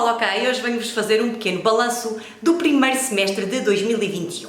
pessoal, ok, hoje venho-vos fazer um pequeno balanço do primeiro semestre de 2021.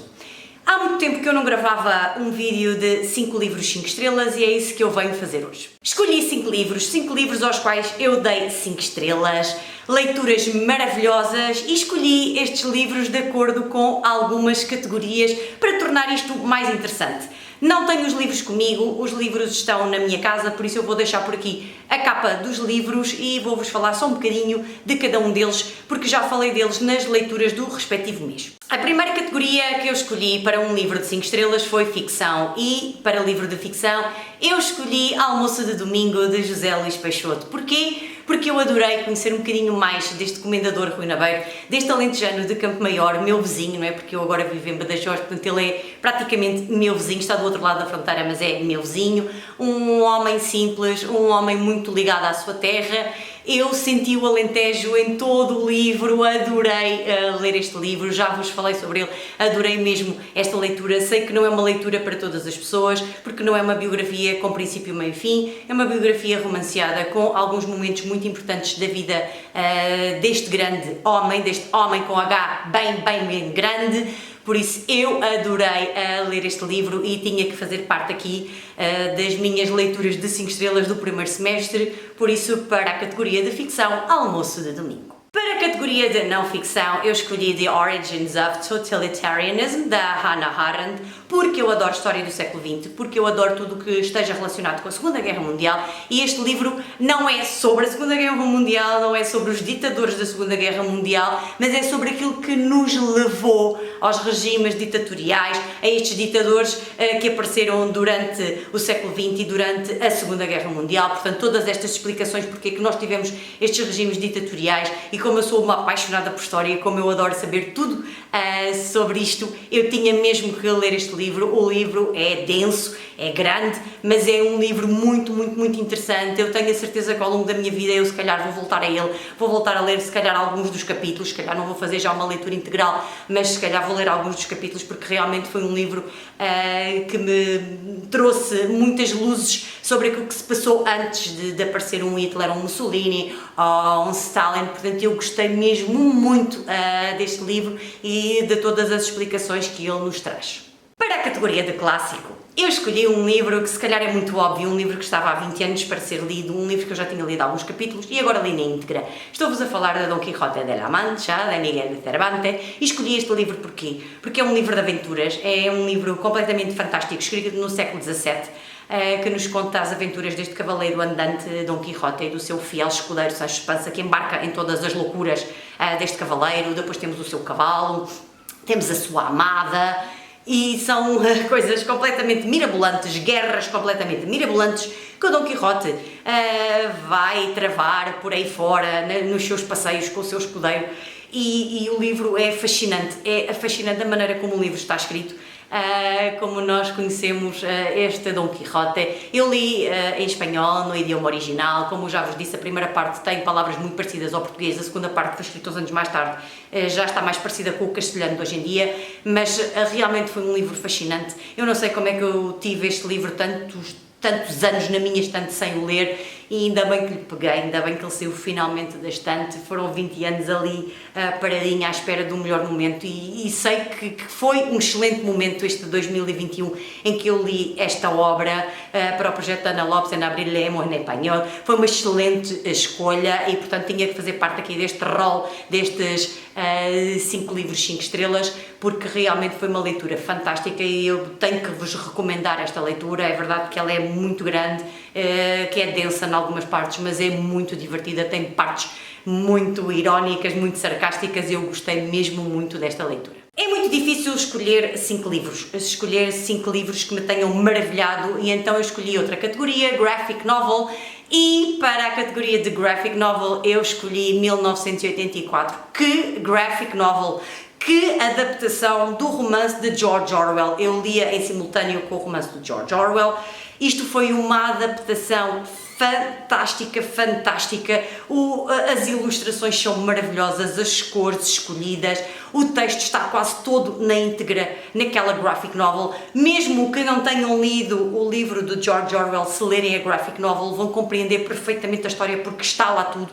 Há muito tempo que eu não gravava um vídeo de 5 livros 5 estrelas e é isso que eu venho fazer hoje. Escolhi 5 livros aos quais eu dei 5 estrelas, leituras maravilhosas e escolhi estes livros de acordo com algumas categorias para tornar isto mais interessante. Não tenho os livros comigo, os livros estão na minha casa, por isso eu vou deixar por aqui a capa dos livros e vou-vos falar só um bocadinho de cada um deles, porque já falei deles nas leituras do respectivo mês. A primeira categoria que eu escolhi para um livro de 5 estrelas foi ficção e para livro de ficção eu escolhi Almoço de Domingo de José Luís Peixoto. Porquê? Porque eu adorei conhecer um bocadinho mais deste comendador Rui Nabeiro, deste alentejano de Campo Maior, meu vizinho, não é? Porque eu agora vivo em Badajoz, portanto ele é praticamente meu vizinho, está do outro lado da fronteira, mas é meu vizinho, um homem simples, um homem muito ligado à sua terra. Eu senti o Alentejo em todo o livro, adorei ler este livro, já vos falei sobre ele, adorei mesmo esta leitura. Sei que não é uma leitura para todas as pessoas, porque não é uma biografia com princípio, meio e fim, é uma biografia romanceada com alguns momentos muito importantes da vida deste grande homem, deste homem com H bem grande. Por isso eu adorei ler este livro e tinha que fazer parte aqui das minhas leituras de 5 estrelas do primeiro semestre, por isso para a categoria de ficção, Almoço de Domingo. Para a categoria de não ficção, eu escolhi The Origins of Totalitarianism, da Hannah Arendt, porque eu adoro história do século XX, porque eu adoro tudo o que esteja relacionado com a Segunda Guerra Mundial, e este livro não é sobre a Segunda Guerra Mundial, não é sobre os ditadores da Segunda Guerra Mundial, mas é sobre aquilo que nos levou aos regimes ditatoriais, a estes ditadores que apareceram durante o século XX e durante a Segunda Guerra Mundial. Portanto, todas estas explicações porque é que nós tivemos estes regimes ditatoriais, e como eu sou uma apaixonada por história, como eu adoro saber tudo sobre isto, eu tinha mesmo que ler este livro. O livro é denso, é grande, mas é um livro muito interessante. Eu tenho a certeza que ao longo da minha vida eu se calhar vou voltar a ele, vou voltar a ler se calhar alguns dos capítulos, se calhar não vou fazer já uma leitura integral, mas se calhar vou ler alguns dos capítulos, porque realmente foi um livro que me trouxe muitas luzes sobre aquilo que se passou antes de aparecer um Hitler, um Mussolini ou um Stalin. Portanto, eu gostei mesmo muito deste livro e de todas as explicações que ele nos traz. Para a categoria de clássico, eu escolhi um livro que se calhar é muito óbvio, um livro que estava há 20 anos para ser lido, um livro que eu já tinha lido alguns capítulos e agora li na íntegra. Estou-vos a falar de Dom Quixote de la Mancha, de Miguel de Cervantes, e escolhi este livro porquê? Porque é um livro de aventuras, é um livro completamente fantástico, escrito no século XVII, que nos conta as aventuras deste cavaleiro andante Dom Quixote e do seu fiel escudeiro Sancho Panza, que embarca em todas as loucuras deste cavaleiro. Depois temos o seu cavalo, temos a sua amada, e são coisas completamente mirabolantes, guerras completamente mirabolantes que o Dom Quixote vai travar por aí fora, nos seus passeios com o seu escudeiro, e o livro é fascinante a maneira como o livro está escrito. Como nós conhecemos este Dom Quixote. Eu li em espanhol, no idioma original. Como já vos disse, a primeira parte tem palavras muito parecidas ao português, a segunda parte foi escrita uns anos mais tarde, já está mais parecida com o castelhano de hoje em dia, mas realmente foi um livro fascinante. Eu não sei como é que eu tive este livro tantos anos na minha estante sem o ler, e ainda bem que lhe peguei, ainda bem que ele saiu finalmente da estante. Foram 20 anos ali paradinha à espera do melhor momento, e sei que foi um excelente momento este de 2021 em que eu li esta obra para o projeto Ana Lopes en Abril Leemos en Espanhol. Foi uma excelente escolha e portanto tinha que fazer parte aqui deste rol destes 5 livros 5 estrelas, porque realmente foi uma leitura fantástica e eu tenho que vos recomendar esta leitura. É verdade que ela é muito grande, que é densa em algumas partes, mas é muito divertida, tem partes muito irónicas, muito sarcásticas, e eu gostei mesmo muito desta leitura. É muito difícil escolher 5 livros que me tenham maravilhado, e então eu escolhi outra categoria, Graphic Novel, e para a categoria de Graphic Novel eu escolhi 1984. Que Graphic Novel! Que adaptação do romance de George Orwell! Eu lia em simultâneo com o romance de George Orwell. Isto foi uma adaptação fantástica, as ilustrações são maravilhosas, as cores escolhidas, o texto está quase todo na íntegra naquela graphic novel. Mesmo que não tenham lido o livro de George Orwell, se lerem a graphic novel vão compreender perfeitamente a história, porque está lá tudo.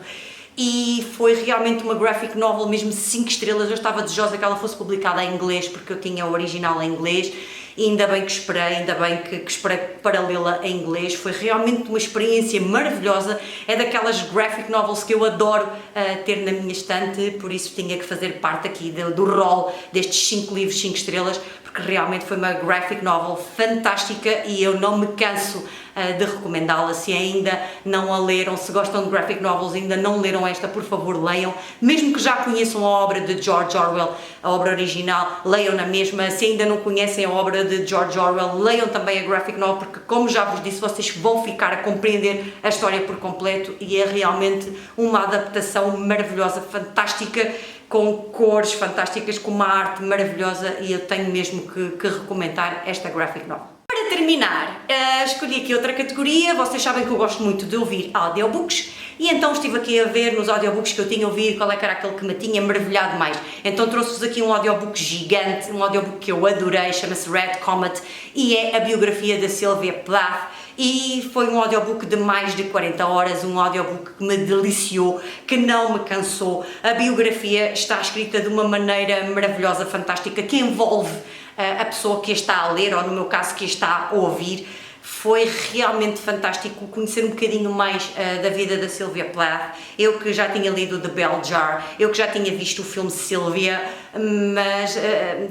e foi realmente uma graphic novel mesmo 5 estrelas. Eu estava desejosa que ela fosse publicada em inglês porque eu tinha o original em inglês e ainda bem que esperei, ainda bem que esperei para lê-la em inglês. Foi realmente uma experiência maravilhosa, é daquelas graphic novels que eu adoro ter na minha estante, por isso tinha que fazer parte aqui do rol destes 5 livros 5 estrelas, porque realmente foi uma graphic novel fantástica e eu não me canso de recomendá-la. Se ainda não a leram, se gostam de graphic novels e ainda não leram esta, por favor leiam, mesmo que já conheçam a obra de George Orwell, a obra original, leiam na mesma. Se ainda não conhecem a obra de George Orwell, leiam também a graphic novel, porque como já vos disse, vocês vão ficar a compreender a história por completo e é realmente uma adaptação maravilhosa, fantástica, com cores fantásticas, com uma arte maravilhosa e eu tenho mesmo que recomendar esta graphic novel. Para terminar, escolhi aqui outra categoria. Vocês sabem que eu gosto muito de ouvir audiobooks e então estive aqui a ver nos audiobooks que eu tinha ouvido qual é que era aquele que me tinha maravilhado mais. Então trouxe-vos aqui um audiobook gigante, um audiobook que eu adorei, chama-se Red Comet e é a biografia da Sylvia Plath. E foi um audiobook de mais de 40 horas, um audiobook que me deliciou, que não me cansou. A biografia está escrita de uma maneira maravilhosa, fantástica, que envolve a pessoa que a está a ler, ou no meu caso que a está a ouvir. Foi realmente fantástico conhecer um bocadinho mais da vida da Sylvia Plath. Eu que já tinha lido The Bell Jar, eu que já tinha visto o filme Sylvia, mas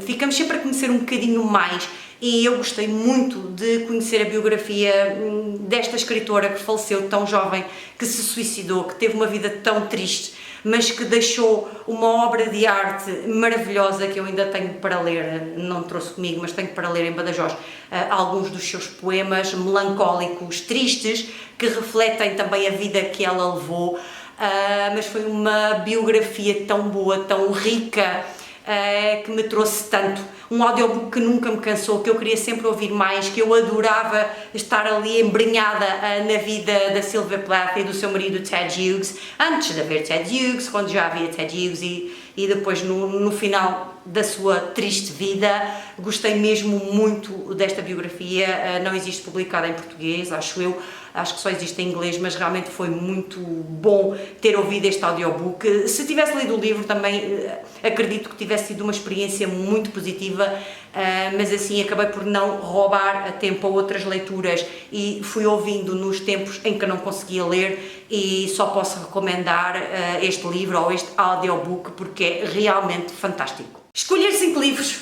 ficamos sempre a conhecer um bocadinho mais. E eu gostei muito de conhecer a biografia desta escritora que faleceu tão jovem, que se suicidou, que teve uma vida tão triste, mas que deixou uma obra de arte maravilhosa que eu ainda tenho para ler, não trouxe comigo, mas tenho para ler em Badajoz, alguns dos seus poemas melancólicos, tristes, que refletem também a vida que ela levou, mas foi uma biografia tão boa, tão rica, que me trouxe tanto, um audiobook que nunca me cansou, que eu queria sempre ouvir mais, que eu adorava estar ali embrenhada na vida da Sylvia Plath e do seu marido Ted Hughes, antes de haver Ted Hughes, quando já havia Ted Hughes e depois no final da sua triste vida. Gostei mesmo muito desta biografia, não existe publicada em português, acho eu, acho que só existe em inglês, mas realmente foi muito bom ter ouvido este audiobook. Se tivesse lido o livro também acredito que tivesse sido uma experiência muito positiva, mas assim acabei por não roubar a tempo a outras leituras e fui ouvindo nos tempos em que eu não conseguia ler e só posso recomendar este livro ou este audiobook porque é realmente fantástico. Escolher 5 livros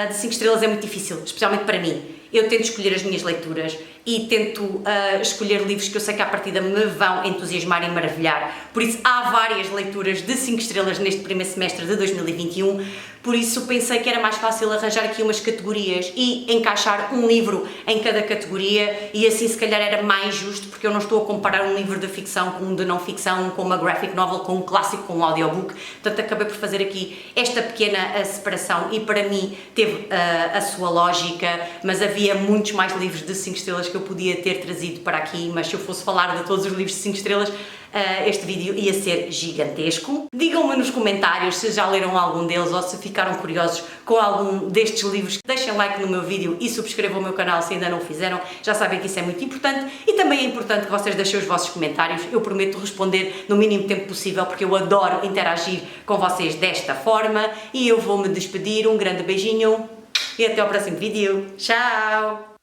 de 5 estrelas é muito difícil, especialmente para mim. Eu tento escolher as minhas leituras e tento escolher livros que eu sei que à partida me vão entusiasmar e maravilhar. Por isso há várias leituras de 5 estrelas neste primeiro semestre de 2021, por isso pensei que era mais fácil arranjar aqui umas categorias e encaixar um livro em cada categoria e assim se calhar era mais justo, porque eu não estou a comparar um livro de ficção com um de não ficção, com uma graphic novel, com um clássico, com um audiobook. Portanto acabei por fazer aqui esta pequena separação e para mim teve a sua lógica, mas havia muitos mais livros de 5 estrelas que eu podia ter trazido para aqui, mas se eu fosse falar de todos os livros de 5 estrelas, este vídeo ia ser gigantesco. Digam-me nos comentários se já leram algum deles ou se ficaram curiosos com algum destes livros. Deixem like no meu vídeo e subscrevam o meu canal se ainda não o fizeram. Já sabem que isso é muito importante e também é importante que vocês deixem os vossos comentários. Eu prometo responder no mínimo tempo possível porque eu adoro interagir com vocês desta forma e eu vou me despedir. Um grande beijinho e até ao próximo vídeo. Tchau!